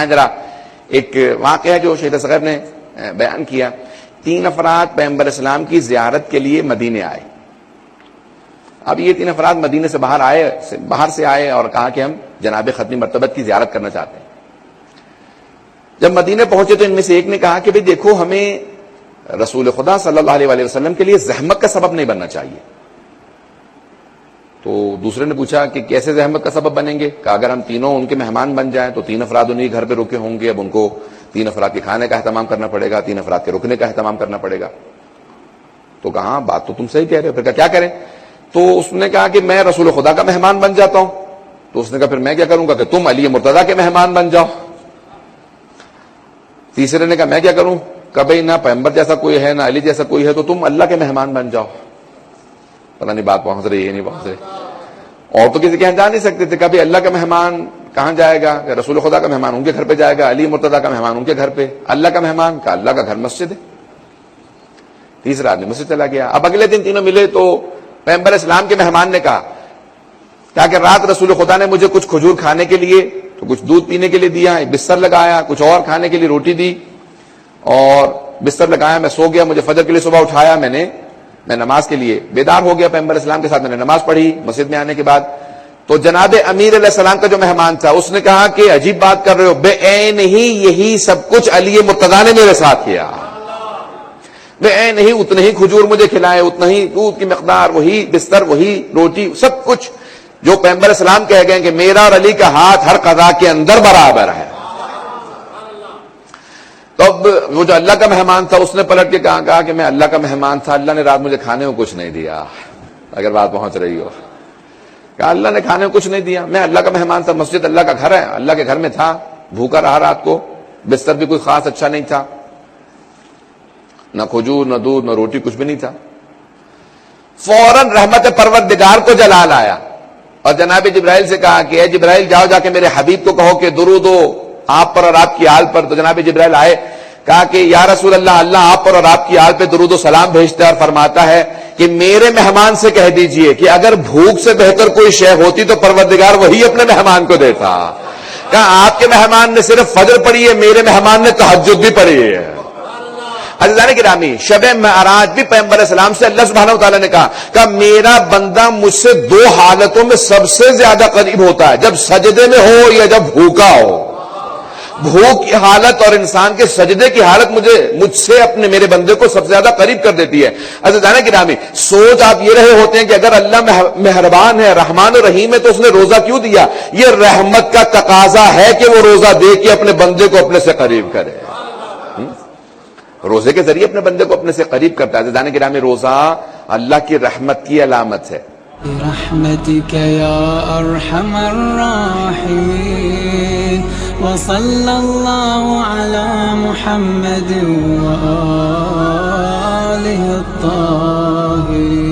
ذرا ایک واقعہ ہے جو شیخ اصغر نے بیان کیا. 3 افراد پیغمبر اسلام کی زیارت کے لیے مدینے آئے. اب یہ 3 افراد مدینے سے باہر سے آئے اور کہا کہ ہم جناب ختمی مرتبت کی زیارت کرنا چاہتے ہیں. جب مدینے پہنچے تو ان میں سے ایک نے کہا کہ بھئی دیکھو ہمیں رسول خدا صلی اللہ علیہ وسلم کے لیے زحمت کا سبب نہیں بننا چاہیے. تو دوسرے نے پوچھا کہ کیسے زحمت کا سبب بنیں گے؟ کہ اگر ہم تینوں ان کے مہمان بن جائیں تو 3 افراد انہیں گھر پہ رکے ہوں گے, اب ان کو 3 افراد کے کھانے کا اہتمام کرنا پڑے گا, 3 افراد کے رکنے کا اہتمام کرنا پڑے گا. تو کہا بات تو تم صحیح کہہ رہے ہو, پھر کیا کریں؟ تو اس نے کہا کہ میں رسول خدا کا مہمان بن جاتا ہوں. تو اس نے کہا پھر میں کیا کروں گا؟ کہ تم علی مرتضیٰ کے مہمان بن جاؤ. تیسرے نے کہا میں کیا کروں؟ کہ بھائی نہ پیغمبر جیسا کوئی ہے نہ علی جیسا کوئی ہے, تو تم اللہ کے مہمان بن جاؤ. پتہ نہیں بات پہنچ رہی ہے نہیں پہنچ رہی. اور تو کسی کے یہاں جا نہیں سکتے تھے. کبھی اللہ کا مہمان کہاں جائے گا؟ کہ رسول خدا کا مہمان ان کے گھر پہ جائے گا, علی مرتضیٰ کا مہمان ان کے گھر پہ. اللہ کا مہمان کا اللہ کا گھر مسجد ہے. تیسرا آدمی مسجد چلا گیا. اب اگلے دن تینوں ملے تو پیغمبر اسلام کے مہمان نے کہا کہ رات رسول خدا نے مجھے کچھ کھجور کھانے کے لیے, تو کچھ دودھ پینے کے لیے دیا, ایک بستر لگایا, کچھ اور کھانے کے لیے روٹی دی, اور بستر لگایا, میں سو گیا. مجھے فجر کے لیے صبح اٹھایا, میں نماز کے لیے بیدار ہو گیا. پیغمبر اسلام کے ساتھ میں نے نماز پڑھی. مسجد میں آنے کے بعد تو جناب امیر علیہ السلام کا جو مہمان تھا اس نے کہا کہ عجیب بات کر رہے ہو, بے عین ہی یہی سب کچھ علی مرتضیٰ نے میرے ساتھ کیا. بے عین ہی اتنے ہی کھجور مجھے کھلائے, اتنا ہی دودھ کی مقدار, وہی بستر, وہی روٹی, سب کچھ جو پیغمبر اسلام کہہ گئے کہ میرا اور علی کا ہاتھ ہر قضا کے اندر برابر ہے. تو اب وہ جو اللہ کا مہمان تھا اس نے پلٹ کے کہا کہ میں اللہ کا مہمان تھا, اللہ نے رات مجھے کھانے کو کچھ نہیں دیا. اگر بات پہنچ رہی ہو, کہا اللہ نے کھانے کو کچھ نہیں دیا, میں اللہ کا مہمان تھا, مسجد اللہ کا گھر ہے, اللہ کے گھر میں تھا, بھوکا رہا رات کو, بستر بھی کوئی خاص اچھا نہیں تھا, نہ کھجور نہ دودھ نہ روٹی, کچھ بھی نہیں تھا. فوراً رحمت پروردگار کو جلال آیا اور جناب جبرائیل سے کہا کہ اے جبرائیل جاؤ جا کے میرے حبیب کو کہو کہ درود ہو آپ پر اور آپ کی آل پر. تو جناب جبرائیل آئے, کہا کہ یا رسول اللہ, اللہ آپ پر اور آپ کی آل پہ درود و سلام بھیجتا ہے اور فرماتا ہے کہ میرے مہمان سے کہہ دیجئے کہ اگر بھوک سے بہتر کوئی شے ہوتی تو پروردگار وہی اپنے مہمان کو دیتا. کہا آپ کے مہمان نے صرف فجر پڑھی ہے, میرے مہمان نے تہجد بھی پڑھی ہے. عزیزان گرامی, شب معراج بھی پیغمبر اسلام سے اللہ سبحانہ و تعالیٰ نے کہا کہ میرا بندہ مجھ سے 2 حالتوں میں سب سے زیادہ قریب ہوتا ہے, جب سجدے میں ہو یا جب بھوکا ہو. بھوک کی حالت اور انسان کے سجدے کی حالت مجھ سے اپنے میرے بندے کو سب سے زیادہ قریب کر دیتی ہے. عزیزان گرامی, سوچ آپ یہ رہے ہوتے ہیں کہ اگر اللہ مہربان ہے, رحمان و رحیم ہے, تو اس نے روزہ کیوں دیا؟ یہ رحمت کا تقاضا ہے کہ وہ روزہ دے کے اپنے بندے کو اپنے سے قریب کرے. روزے کے ذریعے اپنے بندے کو اپنے سے قریب کرتا ہے. عزیزان گرامی, روزہ اللہ کی رحمت کی علامت ہے. برحمتك يا أرحم الراحمين وصلى الله على محمد وآله الطاهرين.